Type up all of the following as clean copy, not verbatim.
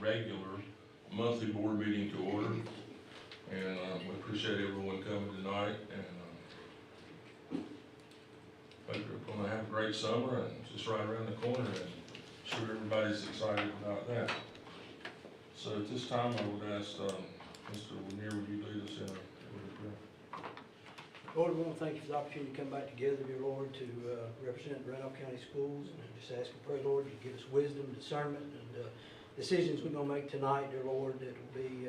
regular monthly board meeting to order. And we appreciate everyone coming tonight, and hope you're going to have a great summer, and it's just right around the corner, and I'm sure everybody's excited about that. So at this time, I would ask Mr. Lanier, would you lead us in a word of prayer? Lord, we want to thank you for the opportunity to come back together, dear Lord, to represent Randolph County Schools, and just ask and pray, Lord, you give us wisdom, discernment, and decisions we're going to make tonight, dear Lord, that will be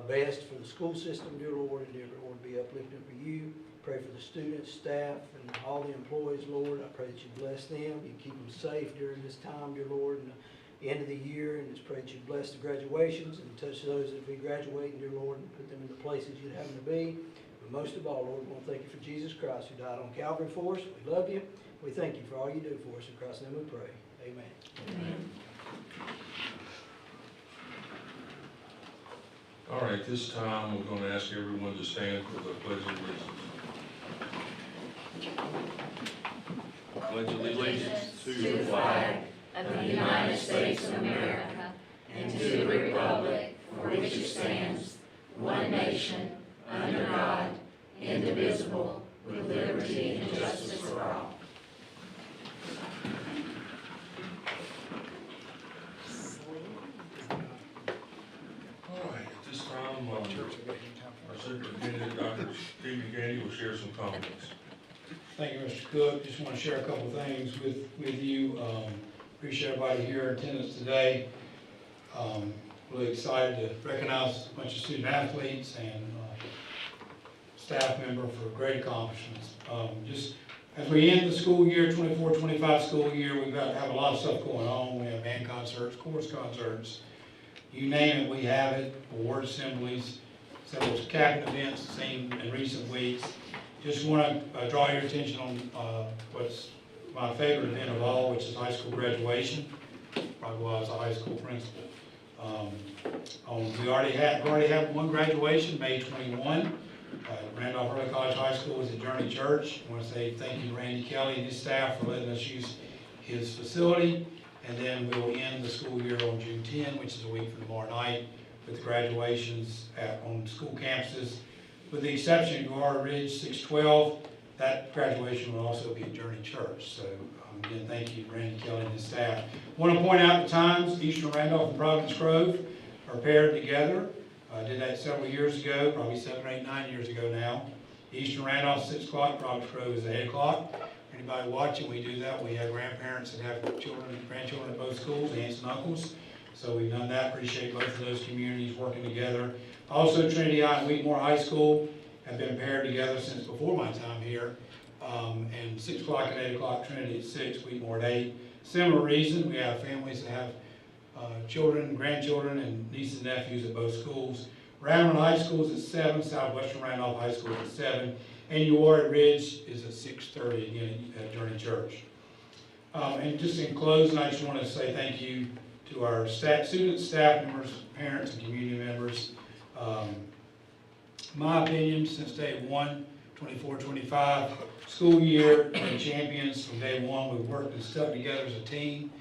best for the school system, dear Lord, and dear Lord, be uplifting for you. Pray for the students, staff, and all the employees, Lord. I pray that you bless them, you keep them safe during this time, dear Lord, and the end of the year, and just pray that you bless the graduations and touch those that will be graduating, dear Lord, and put them in the places you'd have them to be. But most of all, Lord, we want to thank you for Jesus Christ who died on Calvary for us. We love you. We thank you for all you do for us. In Christ's name we pray. Amen. Amen. All right, this time we're going to ask everyone to stand for the Pledge of Allegiance. Pledge allegiance To the flag of the United States of America and to the republic for which it stands, one nation, under God, indivisible, with liberty and justice for all. All right, at this time, our Superintendent, Dr. Steve McGandy, will share some comments. Thank you, Mr. Cook. Just want to share a couple of things with you. Appreciate everybody here in attendance today. Really excited to recognize a bunch of student athletes and staff member for great accomplishments. Just as we end the school year, 24-25 school year, we've got to have a lot of stuff going on. We have band concerts, chorus concerts, you name it, we have it. Award assemblies, several cabinet events seen in recent weeks. Just want to draw your attention on what's my favorite event of all, which is high school graduation. Probably while I was a high school principal. We already had one graduation, May 21. Randolph Early College High School was at Journey Church. I want to say thank you to Randy Kelly and his staff for letting us use his facility. And then we'll end the school year on June 10, which is a week from tomorrow night, with graduations on school campuses. With the exception of Guar Ridge 612, that graduation will also be at Journey Church. So again, thank you to Randy Kelly and his staff. I want to point out the times. Eastern Randolph and Providence Grove are paired together. I did that several years ago, probably 7, 8, 9 years ago now. Eastern Randolph 6 o'clock, Providence Grove is 8 o'clock. Anybody watching, we do that. We have grandparents that have children and grandchildren at both schools, aunts and uncles. So we've done that. Appreciate both of those communities working together. Also, Trinity High and Wheatmore High School have been paired together since before my time here. And 6 o'clock and 8 o'clock, Trinity at 6, Wheatmore at 8. Similar reason, we have families that have children, grandchildren, and nieces and nephews at both schools. Randolph High School is at 7, Southwestern Randolph High School is at 7, and Uwharrie Ridge is at 6:30 again at Journey Church. And just in closing, I just want to say thank you to our students, staff members, parents, and community members. My opinion, since day one, 24-25 school year, we're champions from day one. We've worked and stuck together as a team.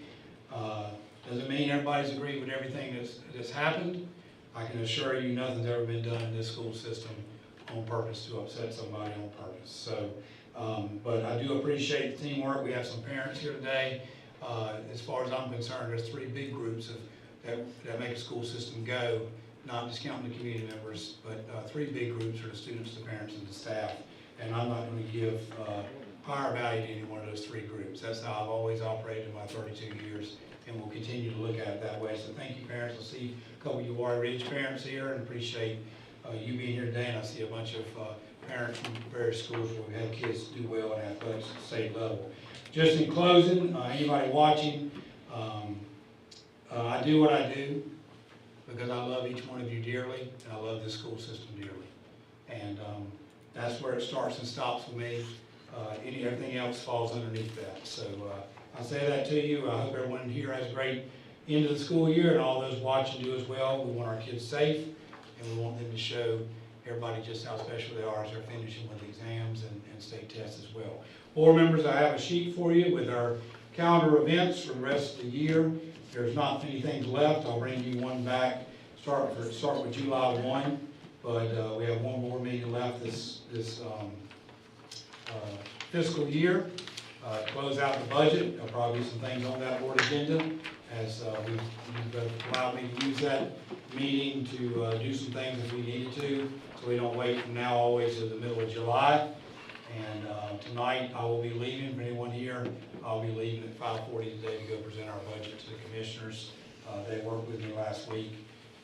Doesn't mean everybody's agreed with everything that's happened. I can assure you nothing's ever been done in this school system on purpose to upset somebody on purpose. So, but I do appreciate the teamwork. We have some parents here today. As far as I'm concerned, there's 3 big groups that make a school system go, not discounting the community members, but 3 big groups are the students, the parents, and the staff. And I'm not going to give higher value to any one of those 3 groups. That's how I've always operated in my 32 years, and we'll continue to look at it that way. So thank you, parents. I see a couple of Uwharrie Ridge parents here, and appreciate you being here today. And I see a bunch of parents from various schools where we've had kids do well in athletics at the state level. Just in closing, anybody watching, I do what I do because I love each one of you dearly, and I love this school system dearly. And that's where it starts and stops with me. Everything else falls underneath that. So I say that to you. I hope everyone here has a great end of the school year, and all those watching do as well. We want our kids safe, and we want them to show everybody just how special they are as they're finishing with exams and state tests as well. Board members, I have a sheet for you with our calendar events for the rest of the year. there's not many things left. I'll bring you one back, start with July 1, but we have one more meeting left this fiscal year. Close out the budget. There'll probably be some things on that board agenda as you've allowed me to use that meeting to do some things if we needed to, so we don't wait from now always to the middle of July. And tonight I will be leaving. For anyone here, I'll be leaving at 5:40 today to go present our budget to the commissioners. They worked with me last week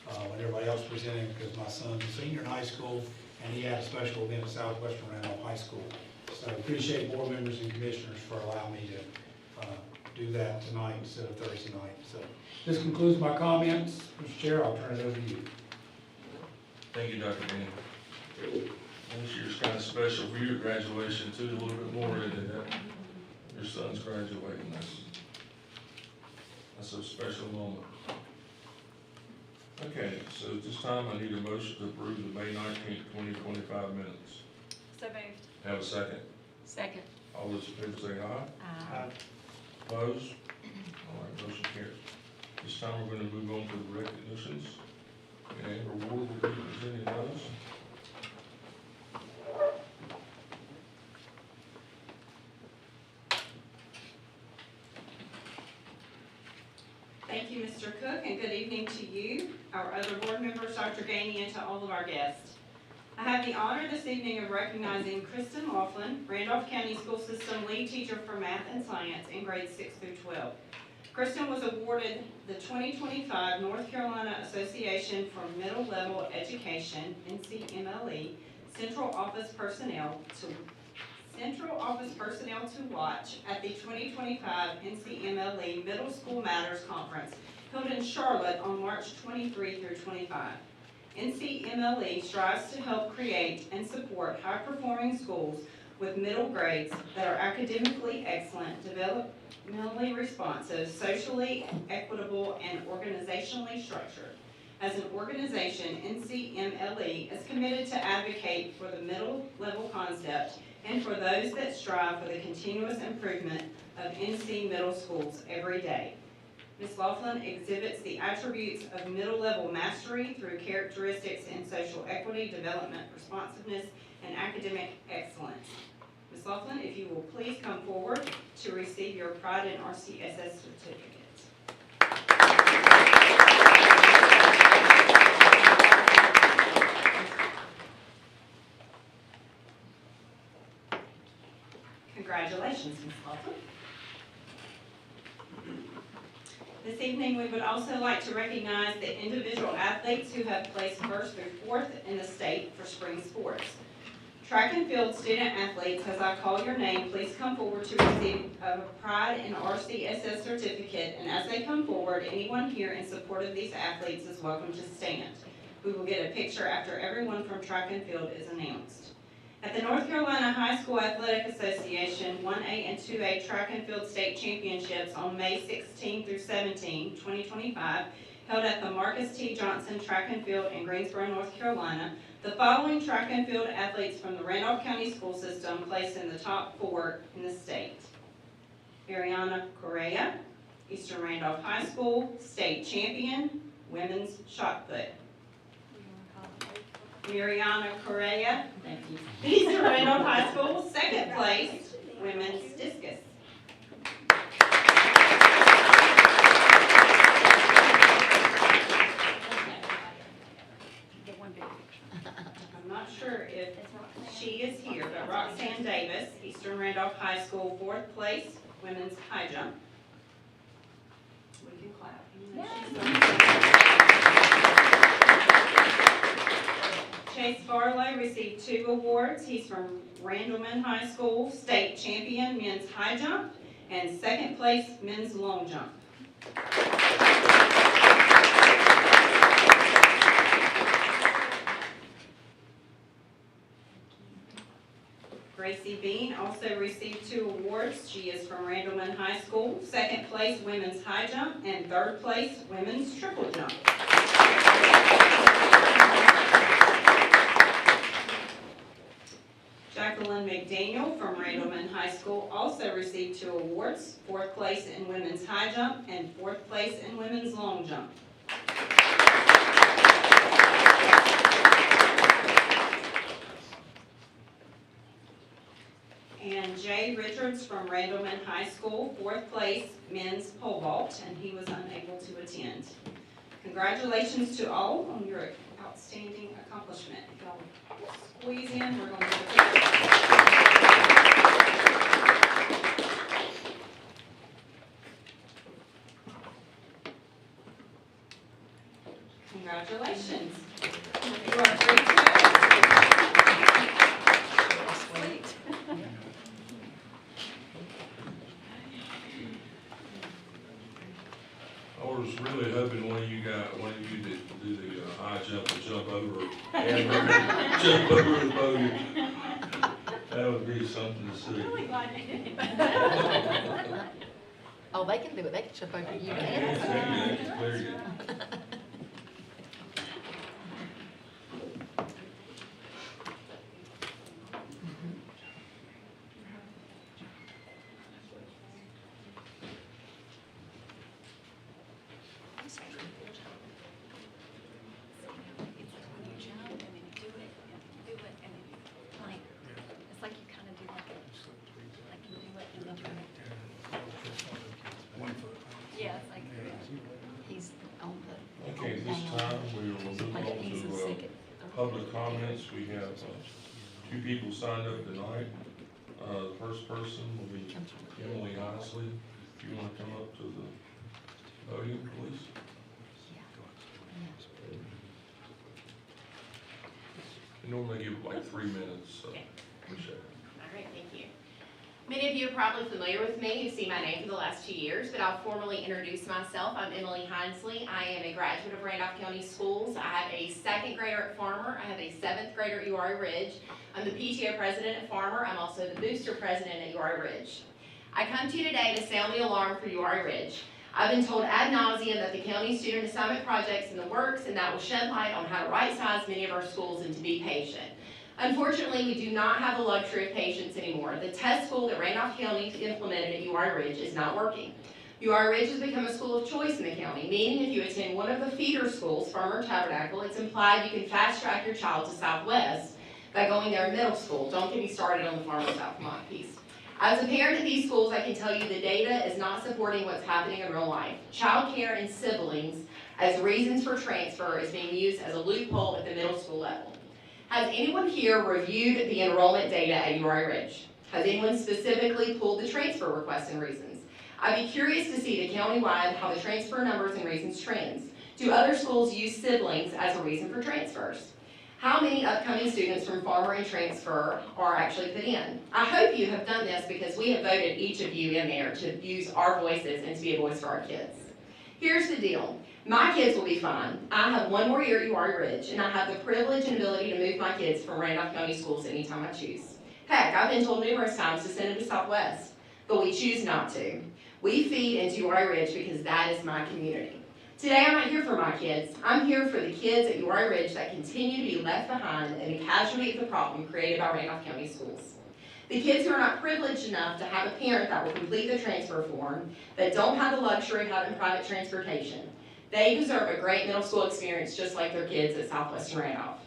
when everybody else presented because my son's a senior in high school and he had a special event at Southwestern Randolph High School. So I appreciate board members and commissioners for allowing me to do that tonight instead of Thursday night. So this concludes my comments. Mr. Chair, I'll turn it over to you. Thank you, Dr. Dean. This year's kind of special for your graduation too, a little bit more into that. Your son's graduating, that's a special moment. Okay, so at this time I need a motion to approve the May 19th, 2025 minutes. So moved. Have a second? Second. All those in favor say aye. Opposed? All right, motion carries. This time we're going to move on to the recognitions. And Amber Ward will be presenting those. Thank you, Mr. Cook, and good evening to you, our other board members, Dr. Gainey, and to all of our guests. I have the honor this evening of recognizing Kristen Laughlin, Randolph County School System lead teacher for math and science in grades 6 through 12. Kristen was awarded the 2025 North Carolina Association for Middle Level Education, NCMLE, Central Office Personnel to watch at the 2025 NCMLE Middle School Matters Conference held in Charlotte on March 23 through 25. NCMLE strives to help create and support high-performing schools with middle grades that are academically excellent, developmentally responsive, socially equitable, and organizationally structured. As an organization, NCMLE is committed to advocate for the middle level concept and for those that strive for the continuous improvement of NC middle schools every day. Ms. Laughlin exhibits the attributes of middle level mastery through characteristics in social equity, development, responsiveness, and academic excellence. Ms. Laughlin, if you will please come forward to receive your Pride in RCSS certificate. Congratulations, Ms. Laughlin. This evening, we would also like to recognize the individual athletes who have placed first through fourth in the state for spring sports. Track and field student athletes, as I call your name, please come forward to receive a Pride in RCSS certificate, and as they come forward, anyone here in support of these athletes is welcome to stand. We will get a picture after everyone from track and field is announced. At the North Carolina High School Athletic Association 1A and 2A Track and Field State Championships on May 16 through 17, 2025, held at the Marcus T. Johnson Track and Field in Greensboro, North Carolina, the following track and field athletes from the Randolph County School System placed in the top 4 in the state. Mariana Correa, Eastern Randolph High School, state champion, women's shot put. Mariana Correa, thank you, Eastern Randolph High School, second place, women's discus. I'm not sure if she is here, but Roxanne Davis, Eastern Randolph High School, fourth place, women's high jump. We can clap. Chase Farlow received 2 awards. He's from Randleman High School, state champion men's high jump, and second place men's long jump. Gracie Bean also received 2 awards. She is from Randleman High School, second place women's high jump, and third place women's triple jump. Jacqueline McDaniel from Randleman High School also received 2 awards, 4th place in women's high jump and 4th place in women's long jump. And Jay Richards from Randleman High School, 4th place men's pole vault, and he was unable to attend. Congratulations to all on your outstanding accomplishment. If y'all squeeze in, we're going to do a picture. Congratulations. You are free to go. I was really hoping one of you to do the high jump and jump over and jump over the podium. That would be something to see. Really glad they did. Oh, they can do it, they can jump over you. Yeah, very good. It's like you kind of do like you do it and then yeah, it's like he's on the. Okay, this time we will move Like he's on a to second. public comments. We have 2 people signed up tonight. The first person will be Emily Honestly. If you want to come up to the podium, please. We normally give like 3 minutes, so appreciate it. All right, thank you. Many of you are probably familiar with me. You've seen my name for the last 2 years, but I'll formally introduce myself. I'm Emily Hinesley. I am a graduate of Randolph County Schools. I have a 2nd grader at Farmer. I have a 7th grader at URI Ridge. I'm the PTO president at Farmer. I'm also the booster president at URI Ridge. I come to you today to sound the alarm for URI Ridge. I've been told ad nauseum that the county student assignment project's in the works, and that will shed light on how to right-size many of our schools and to be patient. Unfortunately, we do not have the luxury of patience anymore. The test school that Randolph County implemented at URI Ridge is not working. URI Ridge has become a school of choice in the county, meaning if you attend one of the feeder schools, Farmer Tabernacle, it's implied you can fast-track your child to Southwest by going there in middle school. Don't get me started on the Farmer Southmont piece. As a parent at these schools, I can tell you the data is not supporting what's happening in real life. Child care and siblings as reasons for transfer is being used as a loophole at the middle school level. Has anyone here reviewed the enrollment data at URI Ridge? Has anyone specifically pulled the transfer requests and reasons? I'd be curious to see the countywide how the transfer numbers and reasons trends. Do other schools use siblings as a reason for transfers? How many upcoming students from Farmer and Transfer are actually put in? I hope you have done this because we have voted each of you in there to use our voices and to be a voice for our kids. Here's the deal. My kids will be fine. I have 1 more year at URI Ridge, and I have the privilege and ability to move my kids from Randolph County schools anytime I choose. Heck, I've been told numerous times to send them to Southwest, but we choose not to. We feed into URI Ridge because that is my community. Today, I'm not here for my kids. I'm here for the kids at URI Ridge that continue to be left behind and a casualty of the problem created by Randolph County schools. The kids who are not privileged enough to have a parent that will complete the transfer form, that don't have the luxury of having private transportation, they deserve a great middle school experience just like their kids at Southwestern Randolph.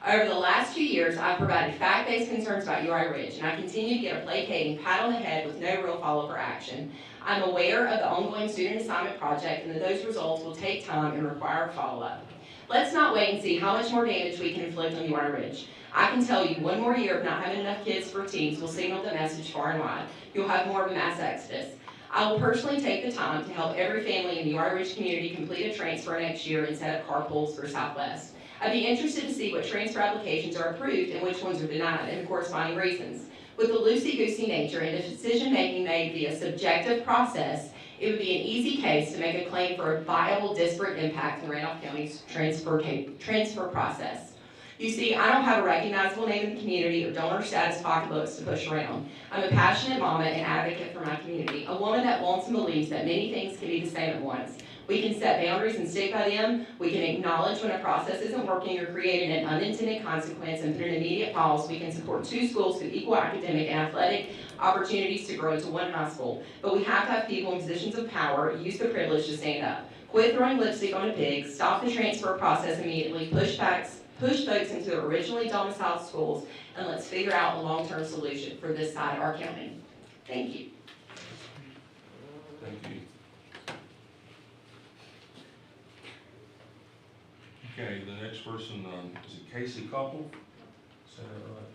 Over the last 2 years, I've provided fact-based concerns about URI Ridge, and I continue to get a placating pat on the head with no real follow-up or action. I'm aware of the ongoing student assignment project and that those results will take time and require follow-up. Let's not wait and see how much more damage we can inflict on URI Ridge. I can tell you 1 more year of not having enough kids for teams will signal the message far and wide. You'll have more of a mass exodus. I will personally take the time to help every family in the URI Ridge community complete a transfer next year and set up carpools for Southwest. I'd be interested to see what transfer applications are approved and which ones are denied and the corresponding reasons. With the loosey-goosey nature and decision-making made via subjective process, it would be an easy case to make a claim for a viable disparate impact in Randolph County's transfer process. You see, I don't have a recognizable name in the community or donor status pocketbooks to push around. I'm a passionate mama and advocate for my community, a woman that wants and believes that many things can be the same at once. We can set boundaries and stick by them. We can acknowledge when a process isn't working or creating an unintended consequence and put an immediate pause. We can support 2 schools with equal academic and athletic opportunities to grow into 1 high school. But we have to have people in positions of power use the privilege to stand up. Quit throwing lipstick on a pig, stop the transfer process immediately, push folks into their originally domiciled schools, and let's figure out a long-term solution for this side of our county. Thank you. Thank you. Okay, the next person, is it Casey Koppel? Is that right?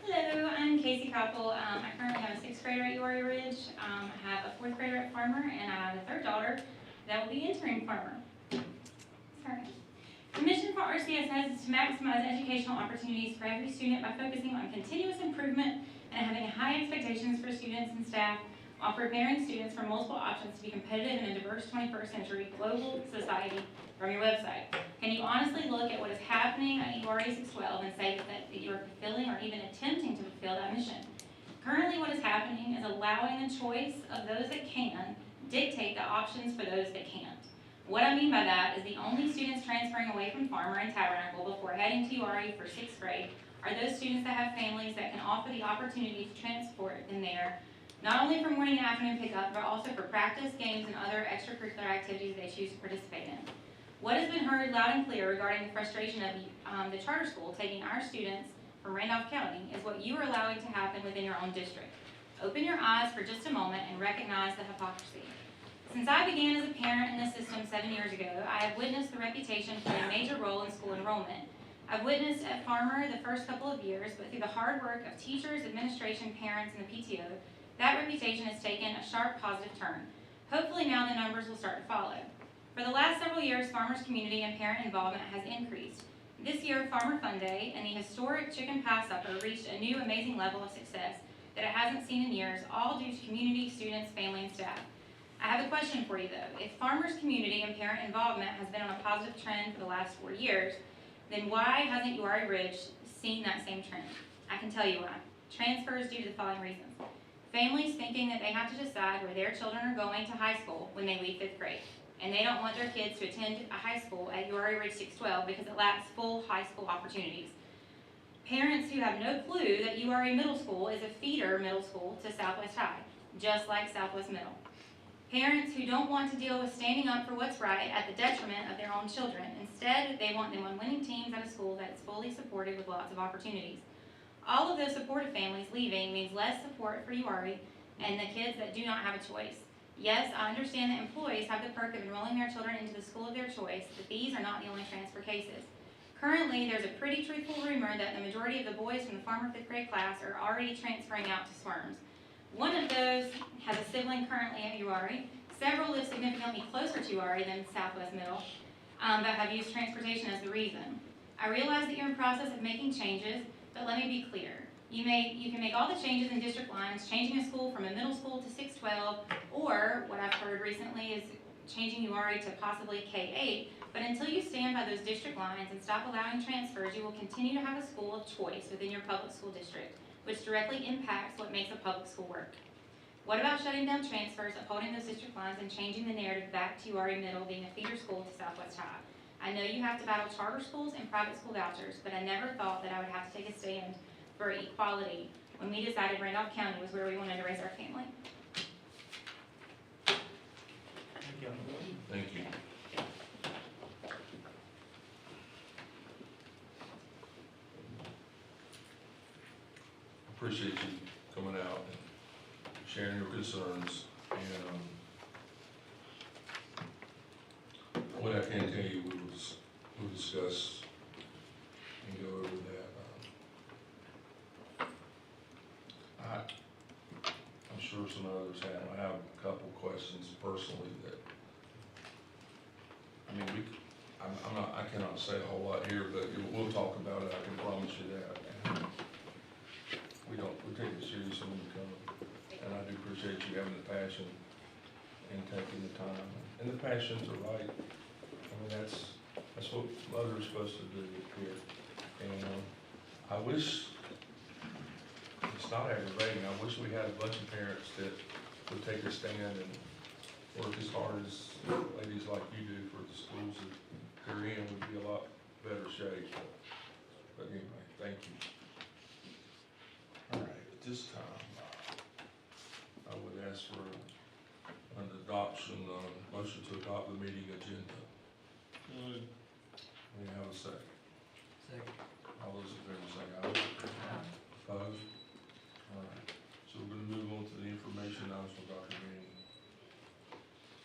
Hello, I'm Casey Koppel. I currently have a 6th grader at URI Ridge. I have a 4th grader at Farmer, and I have a 3rd daughter that will be entering Farmer. Sorry. The mission for RCSS is to maximize educational opportunities for every student by focusing on continuous improvement and having high expectations for students and staff while preparing students for multiple options to be competitive in a diverse 21st century global society from your website. Can you honestly look at what is happening at URI 612 and say that you are fulfilling or even attempting to fulfill that mission? Currently what is happening is allowing the choice of those that can dictate the options for those that can't. What I mean by that is the only students transferring away from Farmer and Tabernacle before heading to URI for 6th grade are those students that have families that can offer the opportunity to transport them there, not only for morning and afternoon pickup, but also for practice, games, and other extracurricular activities they choose to participate in. What has been heard loud and clear regarding the frustration of the charter school taking our students from Randolph County is what you are allowing to happen within your own district. Open your eyes for just a moment and recognize the hypocrisy. Since I began as a parent in this system 7 years ago, I have witnessed the reputation playing a major role in school enrollment. I've witnessed at Farmer the first couple of years, but through the hard work of teachers, administration, parents, and the PTO, that reputation has taken a sharp positive turn. Hopefully now the numbers will start to follow. For the last several years, Farmer's community and parent involvement has increased. This year, Farmer Fun Day and the historic Chicken Pie Supper reached a new amazing level of success that it hasn't seen in years, all due to community, students, family, and staff. I have a question for you though. If Farmer's community and parent involvement has been on a positive trend for the last 4 years, then why hasn't URI Ridge seen that same trend? I can tell you why. Transfers due to the following reasons. Families thinking that they have to decide where their children are going to high school when they leave 5th grade. And they don't want their kids to attend a high school at URI Ridge 612 because it lacks full high school opportunities. Parents who have no clue that URI Middle School is a feeder middle school to Southwest High, just like Southwest Middle. Parents who don't want to deal with standing up for what's right at the detriment of their own children. Instead, they want them on winning teams at a school that is fully supported with lots of opportunities. All of those supportive families leaving means less support for URI and the kids that do not have a choice. Yes, I understand that employees have the perk of enrolling their children into the school of their choice, but these are not the only transfer cases. Currently, there's a pretty truthful rumor that the majority of the boys from the Farmer 5th grade class are already transferring out to Swerms. One of those has a sibling currently at URI. Several live significantly closer to URI than Southwest Middle, but have used transportation as the reason. I realize that you're in process of making changes, but let me be clear. You can make all the changes in district lines, changing a school from a middle school to 612, or what I've heard recently is changing URI to possibly K-8, but until you stand by those district lines and stop allowing transfers, you will continue to have a school of choice within your public school district, which directly impacts what makes a public school work. What about shutting down transfers, upholding those district lines, and changing the narrative back to URI Middle being a feeder school to Southwest High? I know you have to battle charter schools and private school vouchers, but I never thought that I would have to take a stand for equality when we decided Randolph County was where we wanted to raise our family. Thank you. Thank you. Appreciate you coming out and sharing your concerns. And what I can tell you, we'll discuss and go over that. I'm sure some others have. I have a couple questions personally that, I mean, I cannot say a whole lot here, but we'll talk about it. I can promise you that. And we take it seriously when you come. And I do appreciate you having the passion and taking the time. And the passions are right. I mean, that's what mothers are supposed to do here. And I wish, it's not aggravating, I wish we had a bunch of parents that would take a stand and work as hard as ladies like you do for the schools that they're in, would be a lot better shape. But anyway, thank you. All right, at this time, I would ask for an adoption, motion to adopt the meeting agenda. We have a second. Second. All those in favor say aye. Opposed? All right, so we're gonna move on to the information announcement, Dr.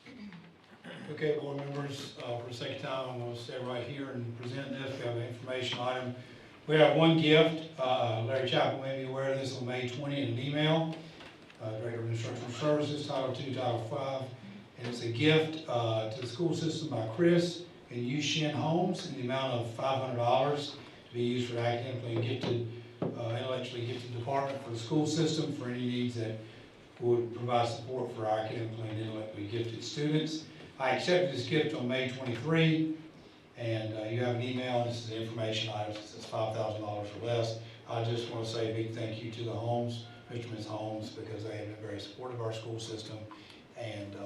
Green. Okay, board members, for the second time, I'm gonna stay right here and present this. We have an information item. We have one gift. Larry Chapel made me aware of this on May 20 in an email. Director of Instructional Services, Title II, Title V. And it's a gift to the school system by Chris and Yu Shin Homes in the amount of $500 to be used for academically and gifted, intellectually gifted department for the school system for any needs that would provide support for our academically and intellectually gifted students. I accepted this gift on May 23, and you have an email, and this is the information item, it says $5,000 or less. I just want to say a big thank you to the Homes, Mr. and Ms. Holmes, because they have been very supportive of our school system, and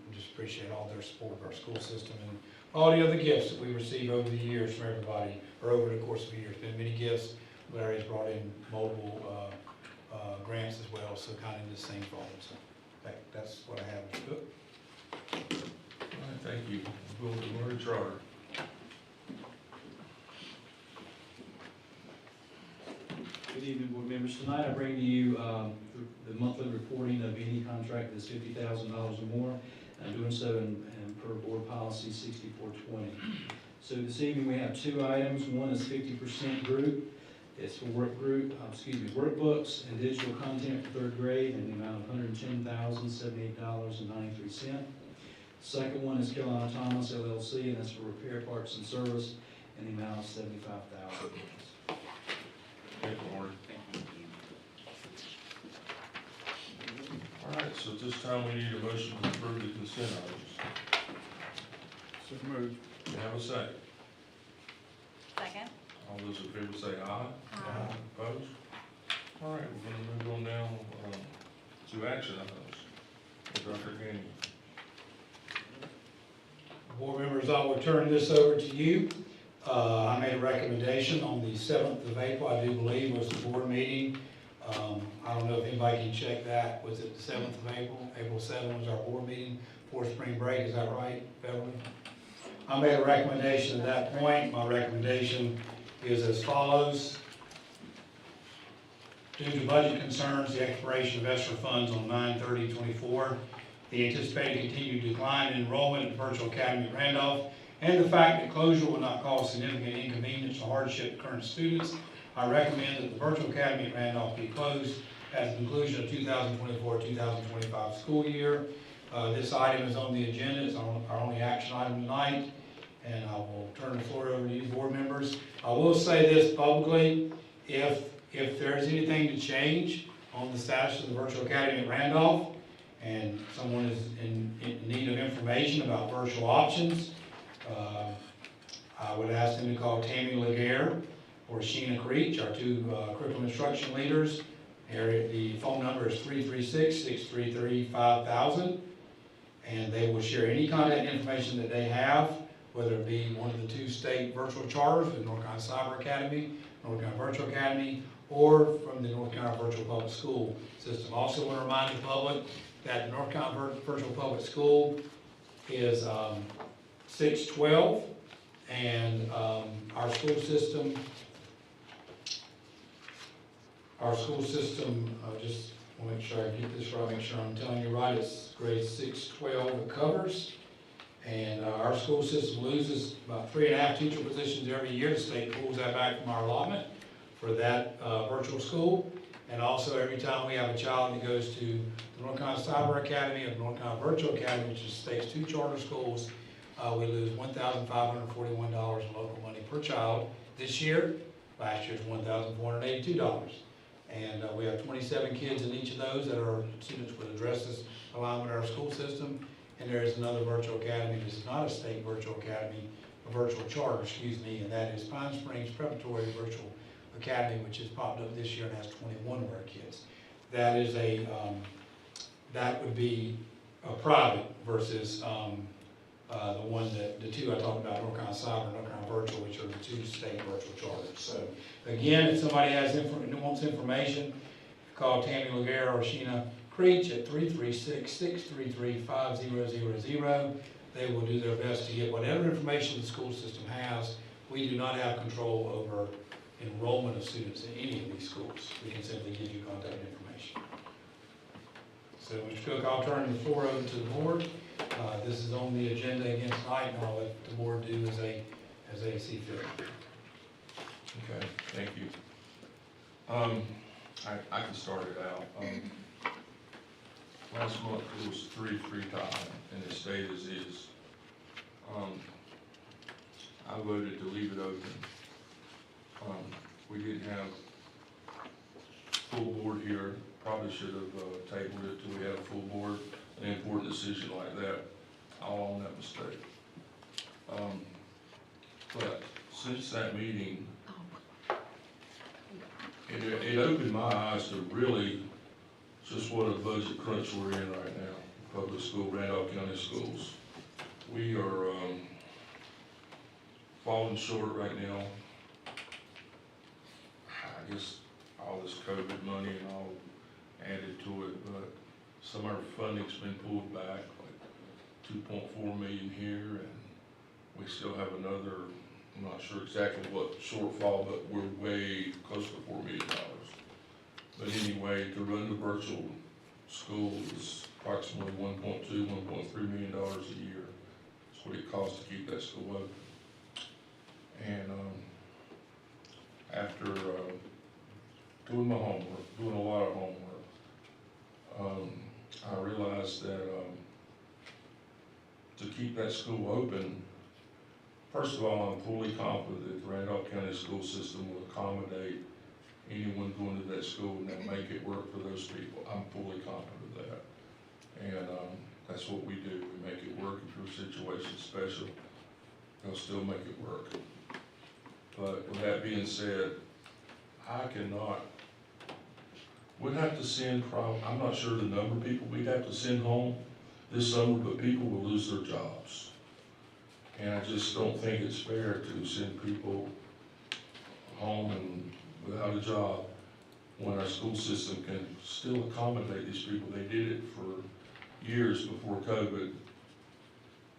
we just appreciate all their support of our school system and all the other gifts that we receive over the years from everybody, or over the course of the year. There's been many gifts. Larry's brought in multiple grants as well, so kind of just same for all. So that's what I have. All right, thank you. We'll go to Lori Trotter. Good evening, board members. Tonight I bring to you the monthly reporting of any contract that's $50,000 or more. I'm doing so in per board policy 6420. So this evening we have two items. One is 50% group. It's for workbooks and digital content for third grade in the amount of $110,078.93. Second one is Carolina Thomas LLC, and that's for repair parts and service in the amount of $75,000. Thank you, Lori. All right, so at this time we need a motion to approve the consent items. So moved. We have a second. Second. All those in favor say aye. Aye. Opposed? All right, we're gonna move on now to action items. Dr. Gainey. Board members, I will turn this over to you. I made a recommendation on the 7th of April, I do believe, was the board meeting. I don't know if anybody can check that. Was it the 7th of April? April 7th was our board meeting for spring break, is that right, Beverly? I made a recommendation at that point. My recommendation is as follows. Due to budget concerns, the expiration of ESSER funds on 9/30/24, the anticipated continued decline in enrollment at Virtual Academy at Randolph, and the fact that closure will not cause significant inconvenience or hardship to current students, I recommend that the Virtual Academy at Randolph be closed at the conclusion of 2024-2025 school year. This item is on the agenda. It's our only action item tonight, and I will turn the floor over to you, board members. I will say this publicly: if there is anything to change on the status of the Virtual Academy at Randolph, and someone is in need of information about virtual options, I would ask them to call Tammy Laguerre or Sheena Creech, our two curriculum instruction leaders. The phone number is 336-633-5000, and they will share any contact information that they have, whether it be one of the two state virtual charters with North Carolina Cyber Academy, North Carolina Virtual Academy, or from the North Carolina Virtual Public School System. Also want to remind the public that the North Carolina Virtual Public School is 612, and our school system, just want to make sure I get this right, make sure I'm telling you right, it's grade 612 it covers. And our school system loses about 3.5 teacher positions every year. The state pulls that back from our allotment for that virtual school. And also every time we have a child that goes to the North Carolina Cyber Academy or the North Carolina Virtual Academy, which is the state's two charter schools, we lose $1,541 in local money per child this year. Last year's $1,482. And we have 27 kids in each of those that are students with addresses aligned with our school system. And there is another virtual academy. This is not a state virtual academy, a virtual charter, and that is Pine Springs Preparatory Virtual Academy, which has popped up this year and has 21 of our kids. That is a that would be private versus the one that, the two I talked about, North Carolina Cyber and North Carolina Virtual, which are the two state virtual charters. So again, if somebody has wants information, call Tammy Laguerre or Sheena Creech at 336-633-5000. They will do their best to get whatever information the school system has. We do not have control over enrollment of students in any of these schools. We can simply give you contact information. So, Mr. Cook, I'll turn the floor over to the board. This is on the agenda again tonight, and I'll let the board do as they see fit. Okay, thank you. I can start it out. Last month it was three time, and it stayed as is. I voted to leave it open. We didn't have full board here. Probably should have tabled it till we had a full board. An important decision like that, I'll own that mistake. But since that meeting, it opened my eyes to really just what a budget crunch we're in right now, public school, Randolph County schools. We are falling short right now. I guess all this COVID money and all added to it, but some of our funding's been pulled back, like 2.4 million here, and we still have another, I'm not sure exactly what shortfall, but we're way close to $4 million. But anyway, to run the virtual school is approximately $1.2, $1.3 million a year. That's what it costs to keep that school open. And after doing my homework, doing a lot of homework, I realized that to keep that school open, first of all, I'm fully confident that the Randolph County school system will accommodate anyone going to that school and they'll make it work for those people. I'm fully confident of that. And that's what we do. We make it work. If your situation's special, they'll still make it work. But with that being said, we'd have to send I'm not sure the number of people we'd have to send home this summer, but people will lose their jobs. And I just don't think it's fair to send people home and without a job when our school system can still accommodate these people. They did it for years before COVID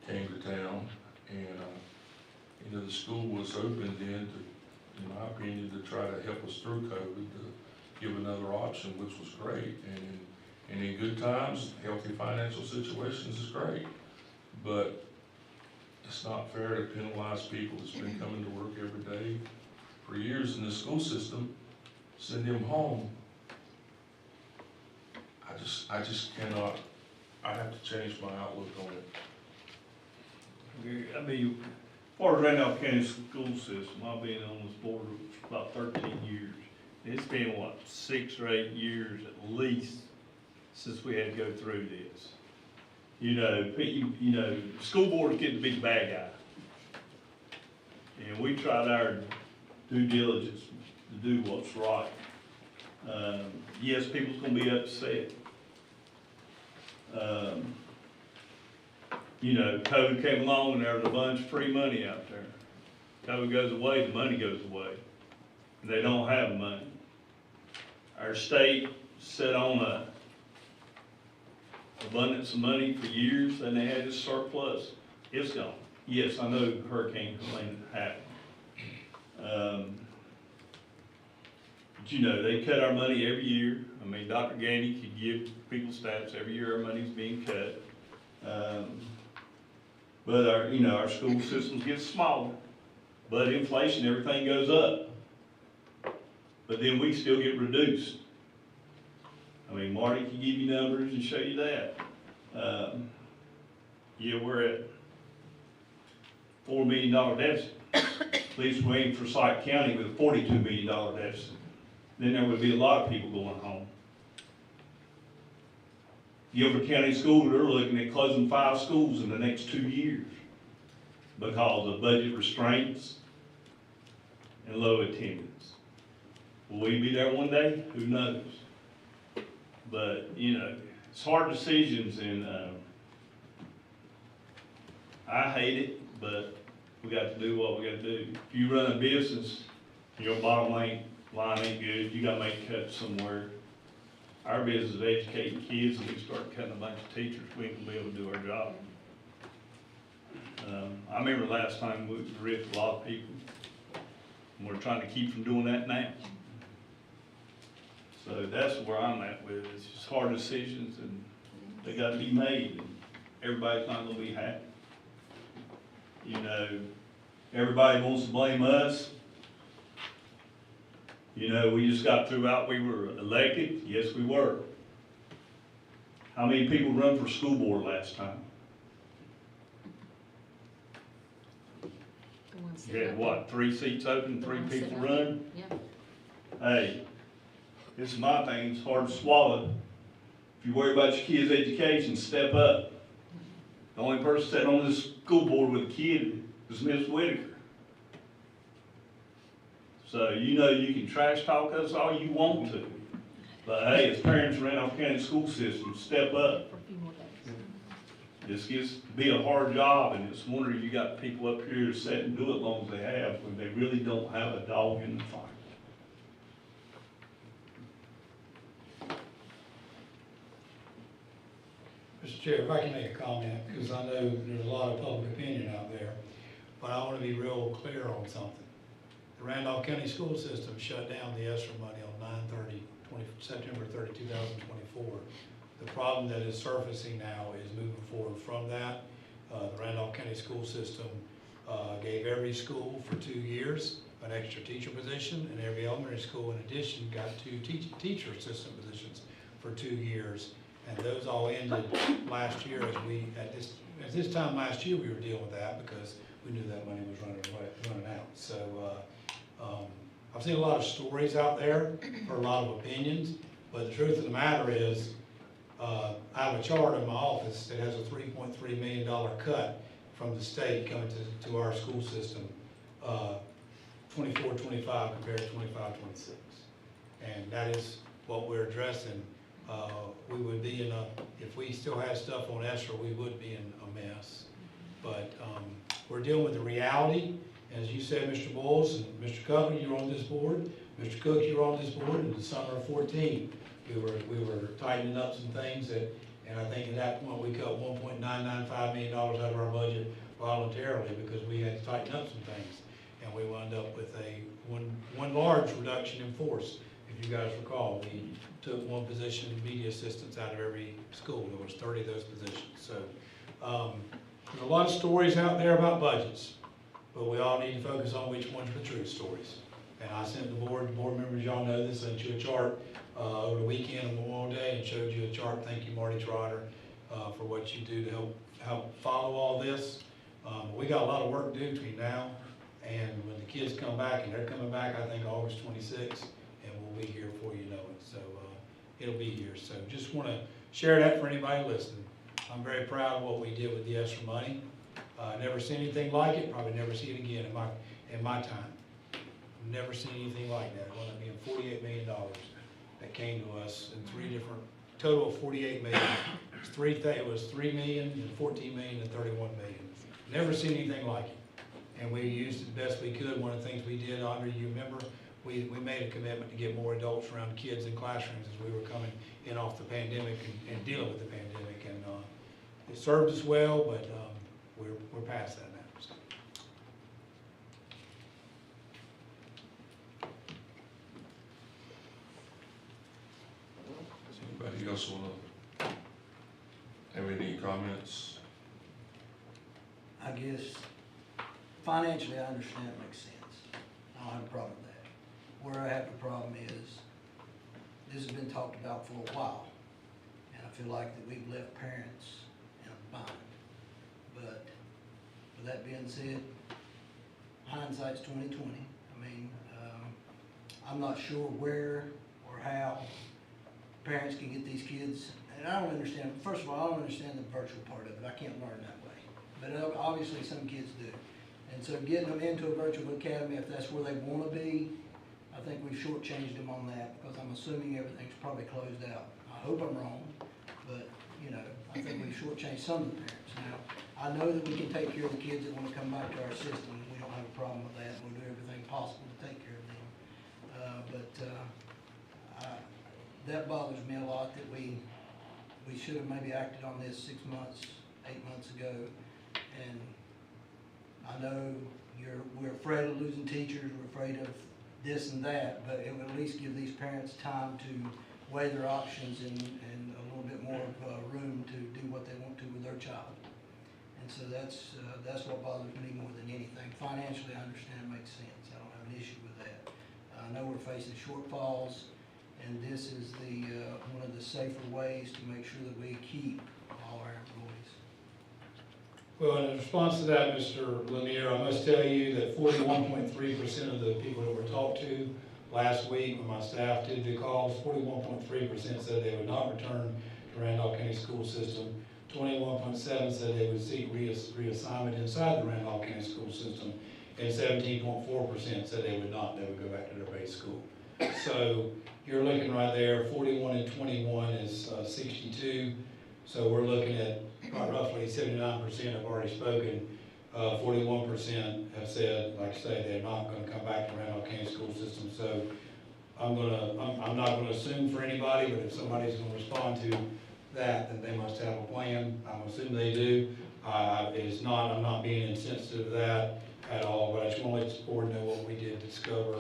came to town. And, the school was open then to, in my opinion, to try to help us through COVID, to give another option, which was great. And in good times, healthy financial situations is great. But it's not fair to penalize people that's been coming to work every day for years in the school system, send them home. I just cannot, I have to change my outlook on it. I mean, as far as Randolph County school system, I've been on this board for about 13 years. It's been, 6 or 8 years at least since we had to go through this. School boards get to be the bad guy. And we tried our due diligence to do what's right. Yes, people's gonna be upset. COVID came along and there was a bunch of free money out there. COVID goes away, the money goes away. They don't have money. Our state sat on a abundance of money for years, and they had this surplus. It's gone. Yes, I know Hurricane Helene happened. But they cut our money every year. I mean, Dr. Gandy could give people stats every year. Our money's being cut. But our school systems get smaller. But inflation, everything goes up. But then we still get reduced. I mean, Marty can give you numbers and show you that. We're at $4 million deficit. At least we're in Forsyth County with a $42 million deficit. Then there would be a lot of people going home. Guilford County Schools, they're looking at closing 5 schools in the next 2 years because of budget restraints and low attendance. Will we be there one day? Who knows? But, it's hard decisions, and, I hate it, but we got to do what we gotta do. If you run a business, your bottom line ain't good, you gotta make cuts somewhere. Our business is educating kids, and we start cutting a bunch of teachers, we ain't gonna be able to do our job. I remember last time we ripped a lot of people, and we're trying to keep from doing that now. So that's where I'm at with it, it's just hard decisions, and they gotta be made, and everybody's not gonna be happy. You know, everybody wants to blame us. You know, we just got through out, we were elected, yes, we were. How many people run for school board last time? You had what, 3 seats open, 3 people run? Yeah. Hey, this is my thing, it's hard to swallow. If you worry about your kids' education, step up. The only person sitting on this school board with a kid is Miss Whitaker. So you know you can trash talk us all you want to. But hey, as parents of Randolph County school system, step up. For a few more days. This gets to be a hard job, and it's wonder you got people up here to sit and do it as long as they have, when they really don't have a dog in the fight. Mr. Chair, if I can make a comment, because I know there's a lot of public opinion out there, but I want to be real clear on something. The Randolph County school system shut down the ESSER money on September 30, 2024. The problem that is surfacing now is moving forward from that. The Randolph County school system gave every school for 2 years an extra teacher position, and every elementary school in addition got 2 teacher assistant positions for 2 years. And those all ended last year at this time last year, we were dealing with that because we knew that money was running out. So, I've seen a lot of stories out there, heard a lot of opinions, but the truth of the matter is, I have a chart in my office that has a $3.3 million cut from the state coming to our school system, 24-25 compared to 25-26. And that is what we're addressing. We would be if we still had stuff on ESSER, we would be in a mess. But we're dealing with the reality. As you said, Mr. Bowles and Mr. Coven, you're on this board. Mr. Cook, you're on this board in the summer of 14. We were tightening up some things and I think at that point we cut $1.995 million out of our budget voluntarily because we had to tighten up some things. And we wound up with one large reduction in force. If you guys recall, we took 1 position of media assistants out of every school. There was 30 of those positions. So there's a lot of stories out there about budgets, but we all need to focus on which ones are the true stories. And I sent the board members, y'all know this, sent you a chart over the weekend and Memorial Day and showed you a chart. Thank you, Marty Trotter, for what you do to help follow all this. We got a lot of work to do between now and when the kids come back, and they're coming back, I think August 26th, and we'll be here before you know it. So it'll be here. So just want to share that for anybody listening. I'm very proud of what we did with the ESSER money. Never seen anything like it. Probably never see it again in my time. Never seen anything like that. It wound up being $48 million that came to us in 3 different, total of $48 million. It was $3 million, and $14 million, and $31 million. Never seen anything like it. And we used it the best we could. One of the things we did, Andre, you remember, we made a commitment to get more adults around kids in classrooms as we were coming in off the pandemic and dealing with the pandemic. And it served us well, but we're past that now. So. Does anybody else wanna have any comments? I guess financially, I understand it makes sense. I don't have a problem with that. Where I have the problem is, this has been talked about for a while, and I feel like that we've left parents in a bind. But with that being said, hindsight's 20/20. I mean, I'm not sure where or how parents can get these kids, and I don't understand, first of all, I don't understand the virtual part of it. I can't learn that way. But obviously some kids do. And so getting them into a virtual academy, if that's where they want to be, I think we've shortchanged them on that because I'm assuming everything's probably closed out. I hope I'm wrong, but you know, I think we've shortchanged some of the parents. Now, I know that we can take care of the kids that want to come back to our system, and we don't have a problem with that. We'll do everything possible to take care of them. That bothers me a lot, that we should have maybe acted on this 6 months, 8 months ago. And I know we're afraid of losing teachers, we're afraid of this and that, but it would at least give these parents time to weigh their options and a little bit more of room to do what they want to with their child. And so that's what bothers me more than anything. Financially, I understand, it makes sense. I don't have an issue with that. I know we're facing shortfalls, and this is one of the safer ways to make sure that we keep all our employees. Well, in response to that, Mr. Lanier, I must tell you that 41.3% of the people that were talked to last week when my staff did the calls, 41.3% said they would not return to Randolph County School System. 21.7% said they would seek reassignment inside the Randolph County School System, and 17.4% said they would not, they would go back to their base school. So you're looking right there, 41 and 21 is 62. So we're looking at roughly 79% have already spoken. 41% have said, like I say, they're not going to come back to Randolph County School System. So I'm not going to assume for anybody, but if somebody's going to respond to that, then they must have a plan. I'm assuming they do. It's not, I'm not being insensitive to that at all, but I just want to let the board know what we did discover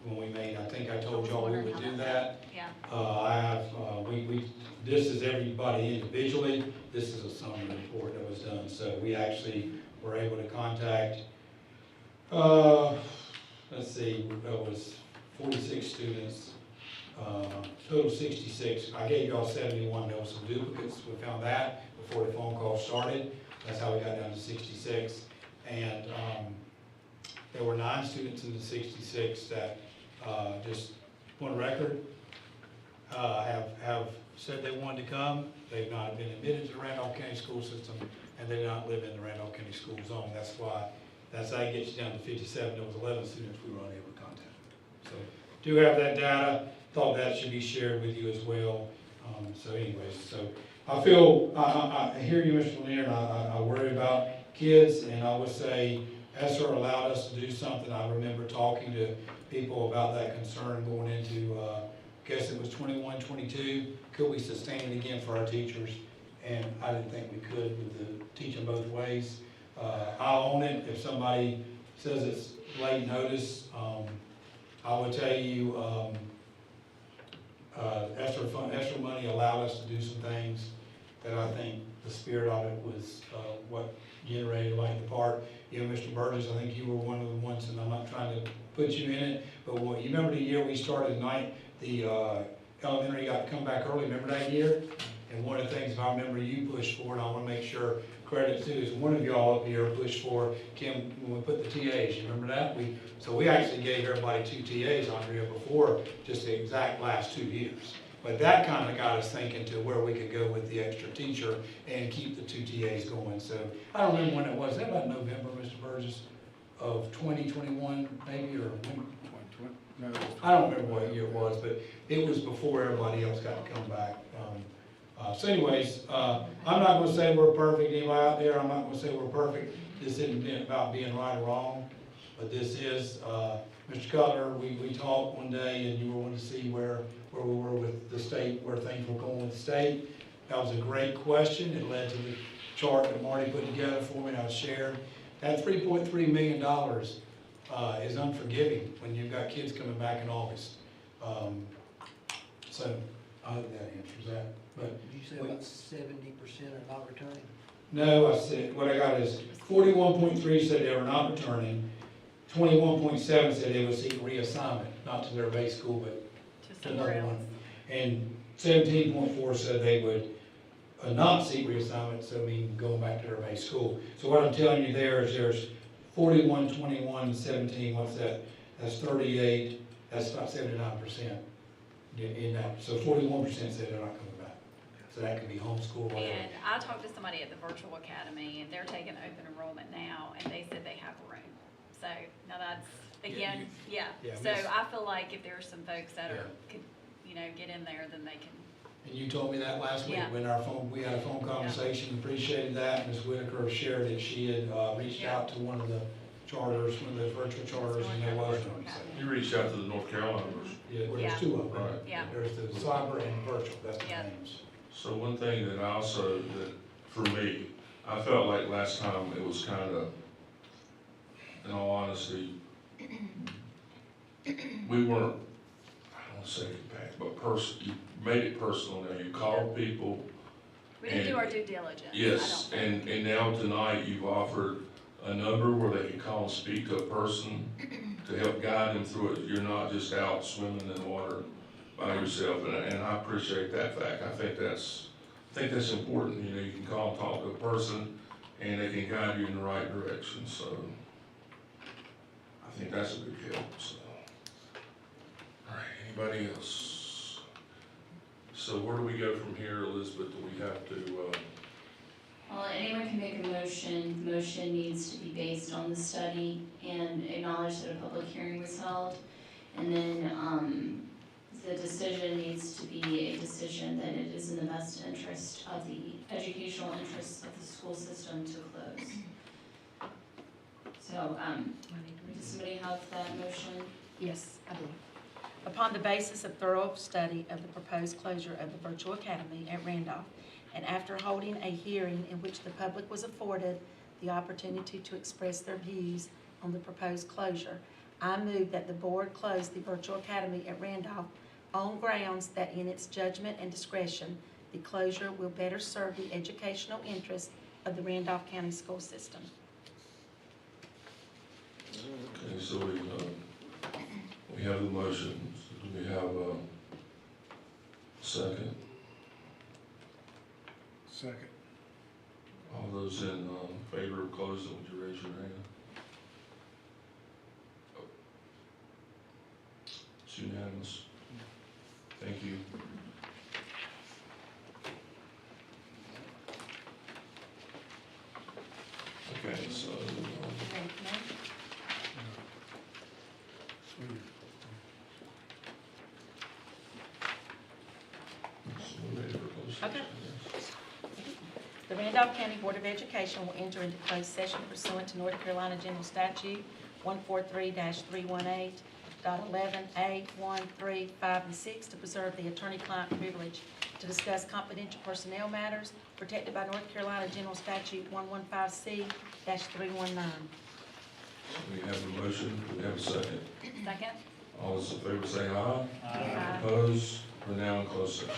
when we made, I think I told y'all we would do that. Yeah. This is everybody individually. This is a summary report that was done. So we actually were able to contact, let's see, that was 46 students, total 66. I gave y'all 71. There was some duplicates. We found that before the phone call started. That's how we got down to 66. And there were 9 students in the 66 that just on record have said they wanted to come. They've not been admitted to the Randolph County School System, and they do not live in the Randolph County School Zone. That's how it gets you down to 57. There was 11 students we were unable to contact. So do have that data. Thought that should be shared with you as well. So anyways, so I feel, I hear you, Mr. Lanier, and I worry about kids, and I would say ESSER allowed us to do something. I remember talking to people about that concern going into, I guess it was 21, 22. Could we sustain it again for our teachers? And I didn't think we could with the teaching both ways. I'll own it. If somebody says it's late notice, I would tell you, ESSER money allowed us to do some things that I think the spirit of it was what generated like the part. You know, Mr. Burgess, I think you were one of the ones, and I'm not trying to put you in it, but you remember the year we started night, the elementary got to come back early, remember that year? And one of the things I remember you pushed for, and I want to make sure credit to, is one of y'all up here pushed for, Kim, when we put the TAs, you remember that? So we actually gave everybody 2 TAs, Andrea, before just the exact last 2 years. But that kind of got us thinking to where we could go with the extra teacher and keep the 2 TAs going. So I don't remember when it was. Is that about November, Mr. Burgess, of 2021 maybe, or when? No, I don't remember what year it was, but it was before everybody else got to come back. So anyways, I'm not going to say we're perfect. Anybody out there, I'm not going to say we're perfect. This isn't about being right or wrong, but this is, Mr. Cutler, we talked one day and you were wanting to see where we were with the state, where things were going with the state. That was a great question. It led to the chart that Marty put together for me and I shared. That $3.3 million is unforgiving when you've got kids coming back in August. So I hope that answers that. But Did you say about 70% are not returning? no, I said, what I got is 41.3 said they were not returning. 21.7 said they would seek reassignment, not to their base school, but to another one. And 17.4 said they would not seek reassignment, so I mean going back to their base school. So what I'm telling you there is there's 41, 21, 17, what's that? That's 38, that's about 79% in that. So 41% said they're not coming back. So that could be homeschool, whatever. And I talked to somebody at the virtual academy, and they're taking open enrollment now, and they said they have room. So, now that's, again, yeah. Yeah, So Miss- I feel like if there's some folks that Yeah. could, get in there, then they can. And you told me that last week Yeah. when we had a phone conversation, appreciated that. Ms. Whitaker shared that she had reached Yeah. out to one of the charters, one of the virtual charters, and there was Virtual one. Academy. You reached out to the North Carolina version. Yeah, well, Yeah. there's two of them. Right. Yeah. There's the cyber and virtual, that's the Yeah. names. So one thing that I also, that for me, I felt like last time it was kind of, in all honesty, we weren't, I don't want to say compact, but you made it personal now. You called people. We didn't do And- our due diligence. Yes, I don't think. and now tonight you've offered a number where they can call and speak to a person to help guide them through it. You're not just out swimming in the water by yourself, and I appreciate that fact. I think that's important. You know, you can call and talk to a person and they can guide you in the right direction, so I think that's a big help, so. All right, anybody else? So where do we go from here, Elizabeth? Do we have to, Well, anyone can make a motion. The motion needs to be based on the study and acknowledge that a public hearing was held. And then, the decision needs to be a decision that it is in the best interest of the educational interests of the school system to close. So, does somebody have that motion? Yes, I do. Upon the basis of thorough study of the proposed closure of the virtual academy at Randolph, and after holding a hearing in which the public was afforded the opportunity to express their views on the proposed closure, I move that the board close the virtual academy at Randolph on grounds that in its judgment and discretion, the closure will better serve the educational interests of the Randolph County School System. okay, so we have the motion. Do we have a second? Second. All those in favor of closing, would you raise your hand? It's unanimous. Thank you. Okay, so, we're ready for closed session. Okay. The Randolph County Board of Education will enter into closed session pursuant to North Carolina General Statute 143-318.11A, 1, 3, 5, and 6 to preserve the attorney-client privilege, to discuss confidential personnel matters protected by North Carolina General Statute 115C-319. We have a motion, we have a second. Second? All those in favor say aye. Aye. Opposed? We're now in closed session.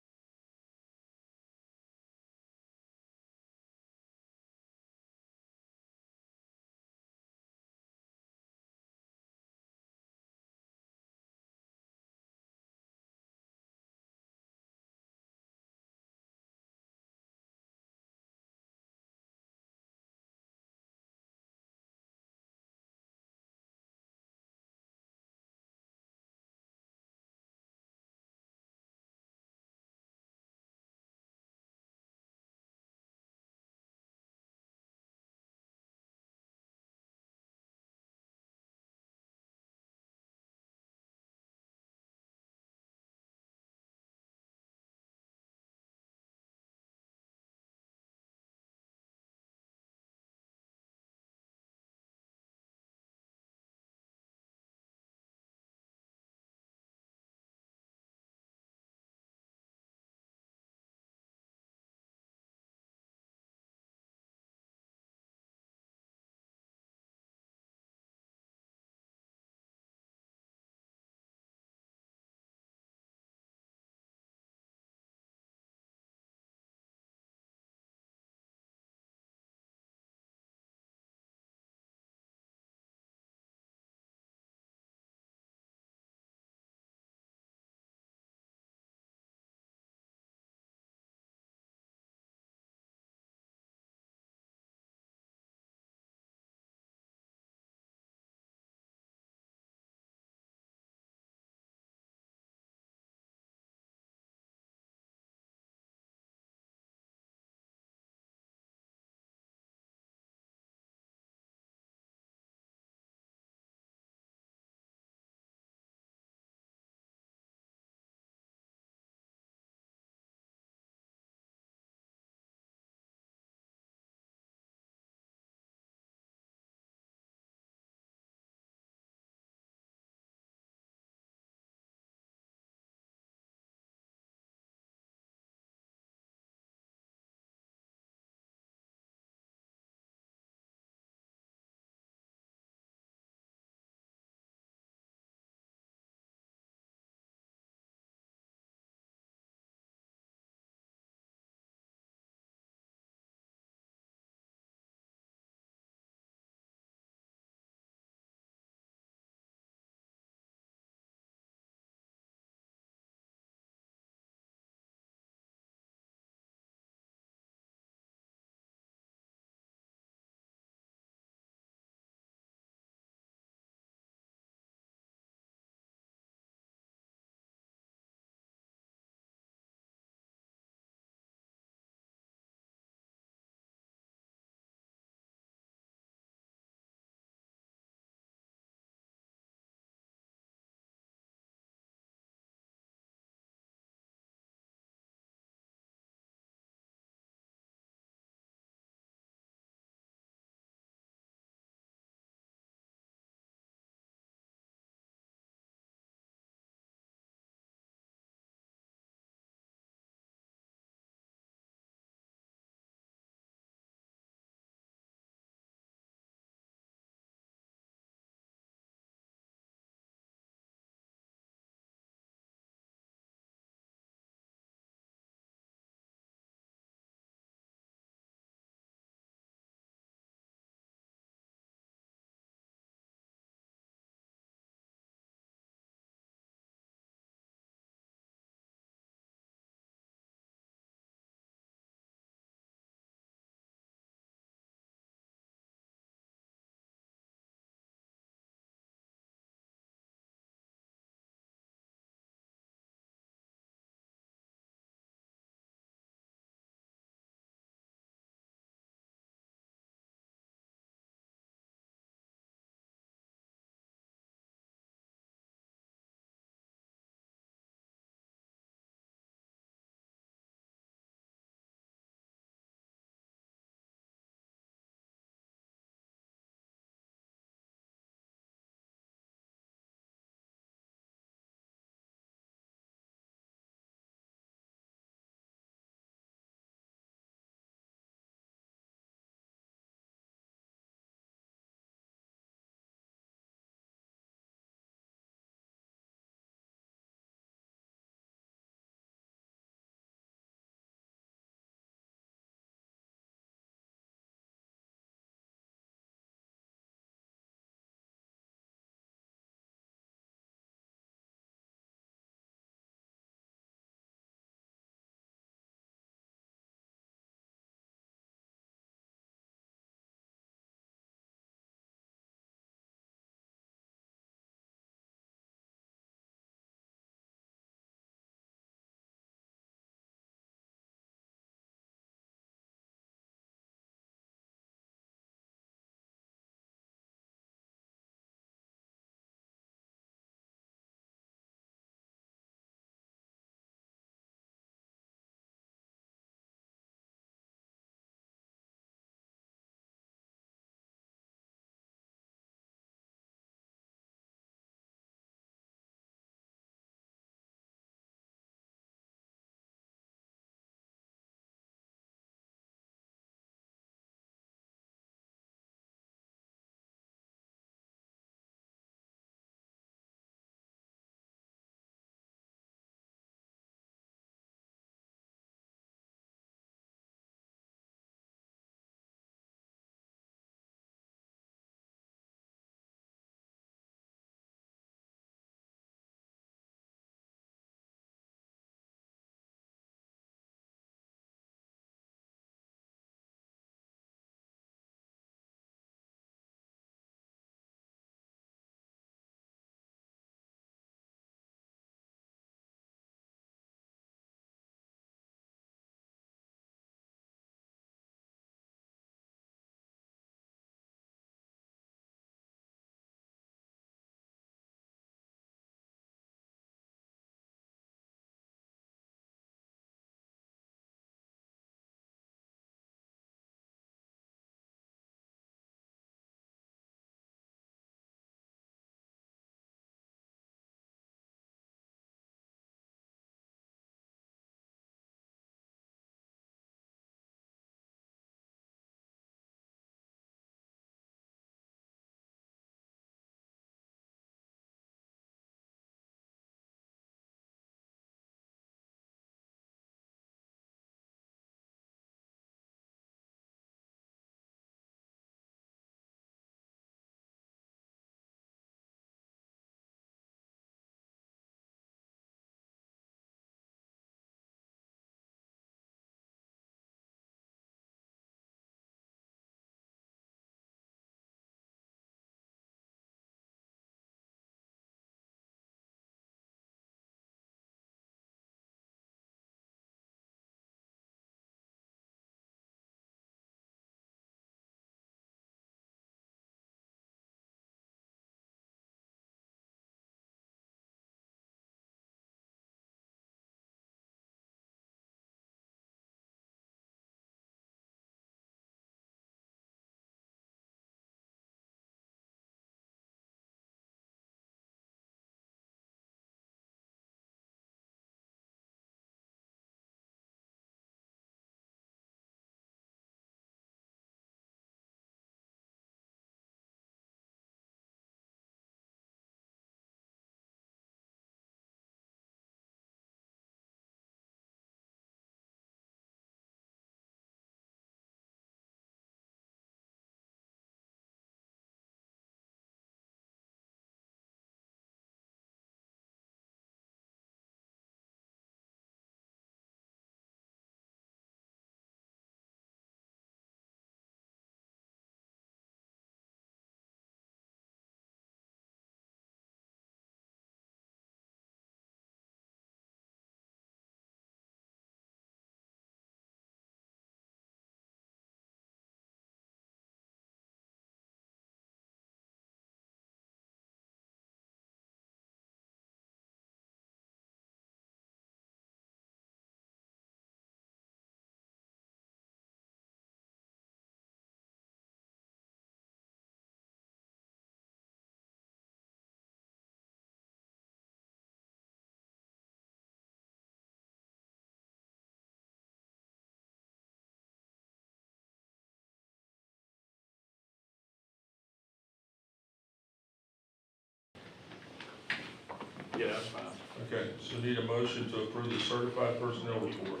Yeah, that's fine. Okay, so need a motion to approve the certified personnel report.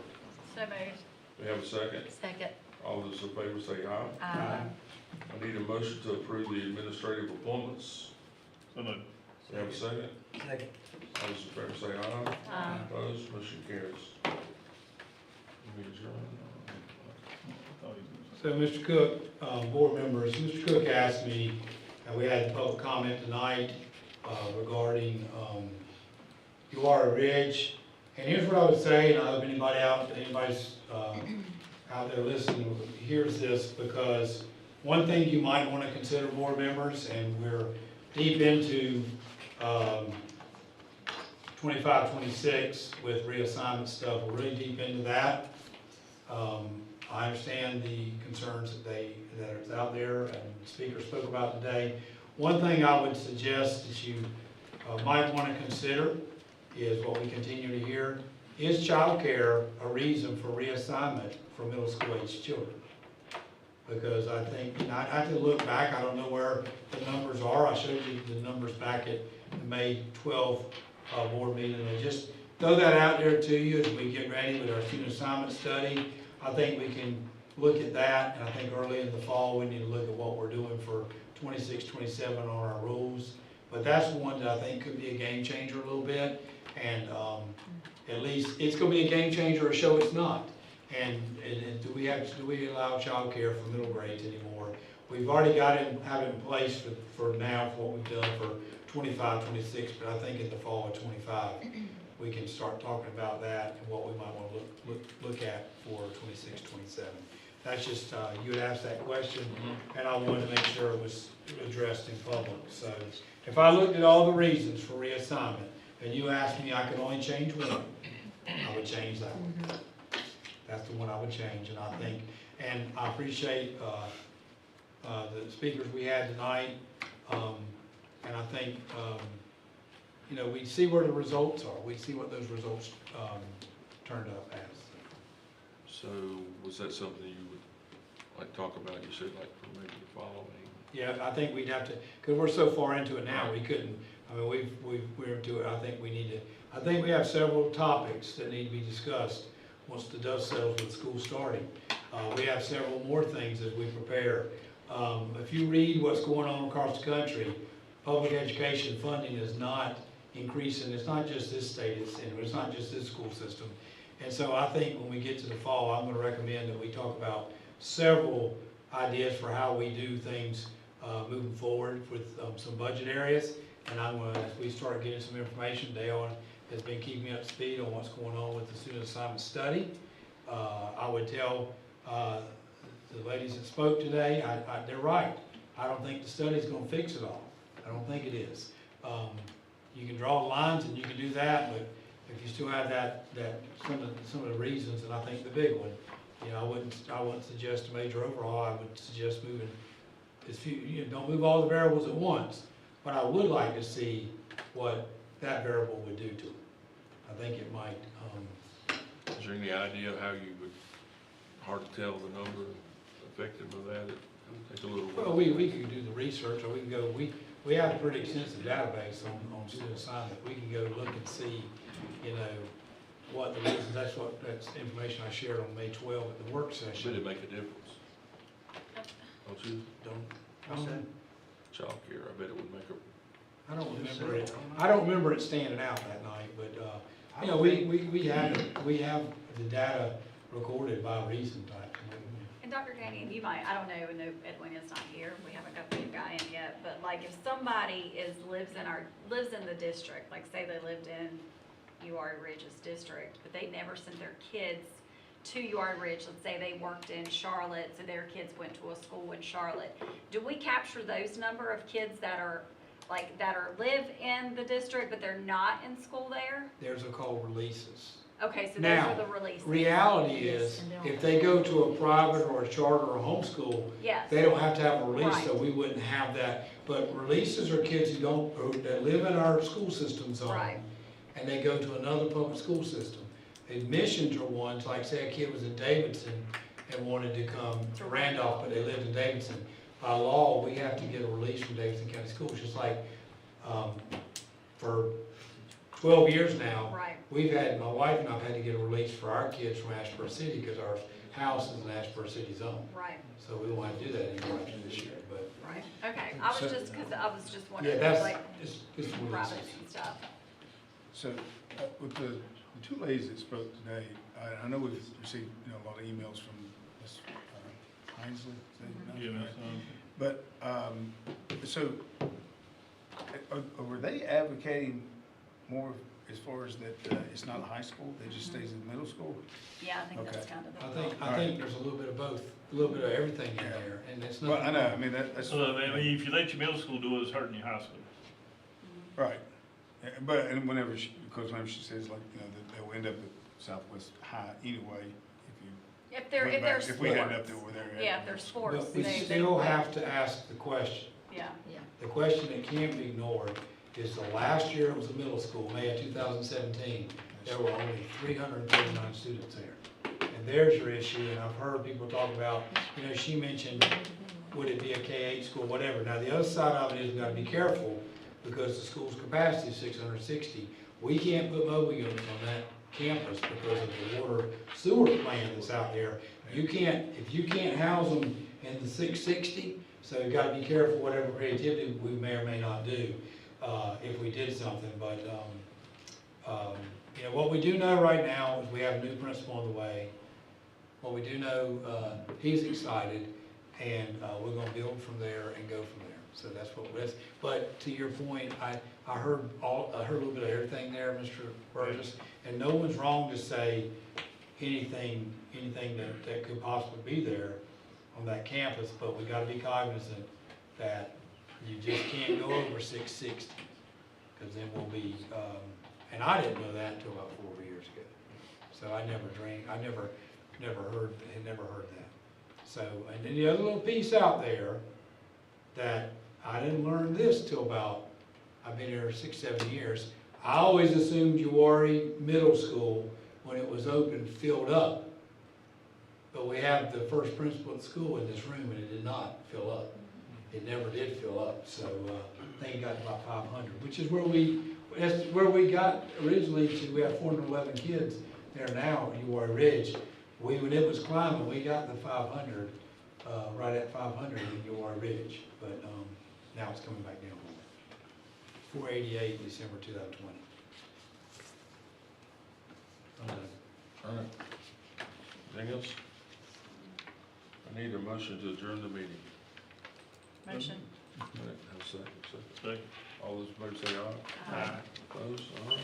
So moved. We have a second. Second. All those in favor say aye. I need a motion to approve the administrative appointments. So moved. We have a second. Second. All those in favor say aye. Opposed, motion carries. We adjourn. So, Mr. Cook, board members, Mr. Cook asked me, and we had public comment tonight regarding UR Ridge. And here's what I would say, and I hope anybody's out there listening hears this, because one thing you might want to consider, board members, and we're deep into 25, 26 with reassignment stuff, we're really deep into that. I understand the concerns that are out there and the speaker spoke about today. One thing I would suggest that you might want to consider is what we continue to hear. Is childcare a reason for reassignment for middle school age children? Because I think, I have to look back, I don't know where the numbers are. I showed you the numbers back at the May 12 board meeting. And just throw that out there to you as we get ready with our student assignment study. I think we can look at that, and I think early in the fall, we need to look at what we're doing for 26, 27 on our rules. But that's one that I think could be a game changer a little bit, and at least it's gonna be a game changer or show it's not. And do we allow childcare for middle grades anymore? We've already have it in place for now, for what we've done for 25, 26, but I think in the fall of 25, we can start talking about that and what we might want to look at for 26, 27. That's just, you had asked that question, and I wanted to make sure it was addressed in public. So if I looked at all the reasons for reassignment, and you asked me I could only change one, I would change that one. That's the one I would change, and I think, and I appreciate the speakers we had tonight, and I think, you know, we see where the results are. We see what those results turned up as. So was that something you would like talk about? You said like for maybe the following? Yeah, I think we'd have to, because we're so far into it now, we couldn't, I mean, we're into it. I think we need to, I think we have several topics that need to be discussed once the dust settles with school starting. We have several more things as we prepare. If you read what's going on across the country, public education funding is not increasing. It's not just this state it's not just this school system. And so I think when we get to the fall, I'm going to recommend that we talk about several ideas for how we do things moving forward with some budget areas. And I'm going to, as we start getting some information, Dale has been keeping me up to speed on what's going on with the student assignment study. I would tell the ladies that spoke today, they're right. I don't think the study's going to fix it all. I don't think it is. You can draw lines and you can do that, but if you still have that some of the reasons, and I think the big one, you know, I wouldn't suggest a major overhaul. I would suggest moving don't move all the variables at once, but I would like to see what that variable would do to it. I think it might. Is there any idea of how you would, hard to tell the number effective of that? It takes a little. Well, we could do the research, or we can go. We have a pretty extensive database on student assignment. We can go look and see, you know, what the reasons. That's information I shared on May 12 at the work session. Would it make a difference? Don't you? Childcare, I bet it would make a. I don't remember it. I don't remember it standing out that night, but you know, we have the data recorded by reason type. And Dr. Gainey, you might, I don't know, Edwin is not here, we haven't got the new guy in yet, but like if somebody lives in the district, like say they lived in UR Ridge's district, but they never sent their kids to UR Ridge, let's say they worked in Charlotte, so their kids went to a school in Charlotte, do we capture those number of kids that live in the district, but they're not in school there? There's called releases. Okay, so those Now, are the releases. reality is, if they go to a private or a charter or a homeschool, Yes. they don't have to have a release, Right. so we wouldn't have that. But releases are kids that live in our school system zone, Right. and they go to another public school system. Admissions are ones, like say a kid was in Davidson and wanted to come to Randolph, but they lived in Davidson. By law, we have to get a release from Davidson County Schools, just like for 12 years now, Right. my wife and I have had to get a release for our kids from Ashburn City because our house is in Ashburn City zone. Right, So we won't have to do that anymore after this year, but, right. Okay, I was just, because I was just yeah, wondering, that's, like, it's privacy releases. and stuff. So, with the two ladies that spoke today, I know we've received, a lot of emails from Ms. Ainsley. is that right? But, so, were they advocating more as far as that it's not a high school, they just stays in middle school? Yeah, I think that's Okay. kind of the. I think there's a little bit of both, a little bit of everything in there, and it's not. Well, I know, I mean, that's. So, I mean, if you let your middle school do it, it's hurting your high school. Right, but, and whenever whenever she says like, that they'll end up at Southwest High anyway, If they're went back- sports. if we hadn't up there, we're there. Yeah, if they're sports. But we they- still have to ask the question. Yeah, The question that can't be ignored is the last year it was a middle school, May of 2017, there were only 339 students there. And there's your issue, and I've heard people talk about, she mentioned, would it be a K-8 school, whatever. Now, the other side of it is we've got to be careful because the school's capacity is 660. We can't put mobile units on that campus because of the water sewer plant that's out there. If you can't house them in the 660, so we've got to be careful whatever creativity we may or may not do if we did something. But, what we do know right now is we have a new principal on the way. What we do know, he's excited, and we're going to build from there and go from there. So that's what it is. But to your point, I heard a little bit of everything there, Mr. Burgess, and no one's wrong to say anything that could possibly be there on that campus, but we gotta be cognizant that you just can't go over 660, because then we'll be, and I didn't know that until about 4 years ago. So I never heard that. So, and then the other little piece out there that I didn't learn this till about, I've been here 6, 7 years. I always assumed Uwharrie Middle School, when it was open, filled up. But we have the first principal at the school in this room, and it did not fill up. It never did fill up, so I think it got to about 500, which is that's where we got originally. We have 411 kids there now at Uwharrie Ridge. When it was climbing, we got the 500, right at 500 in Uwharrie Ridge, but now it's coming back down a little. 488 December 2020. All right. Anything else? I need a motion to adjourn the meeting. motion. All right, have a second. Second. All those in favor say aye. Aye. Opposed? All right.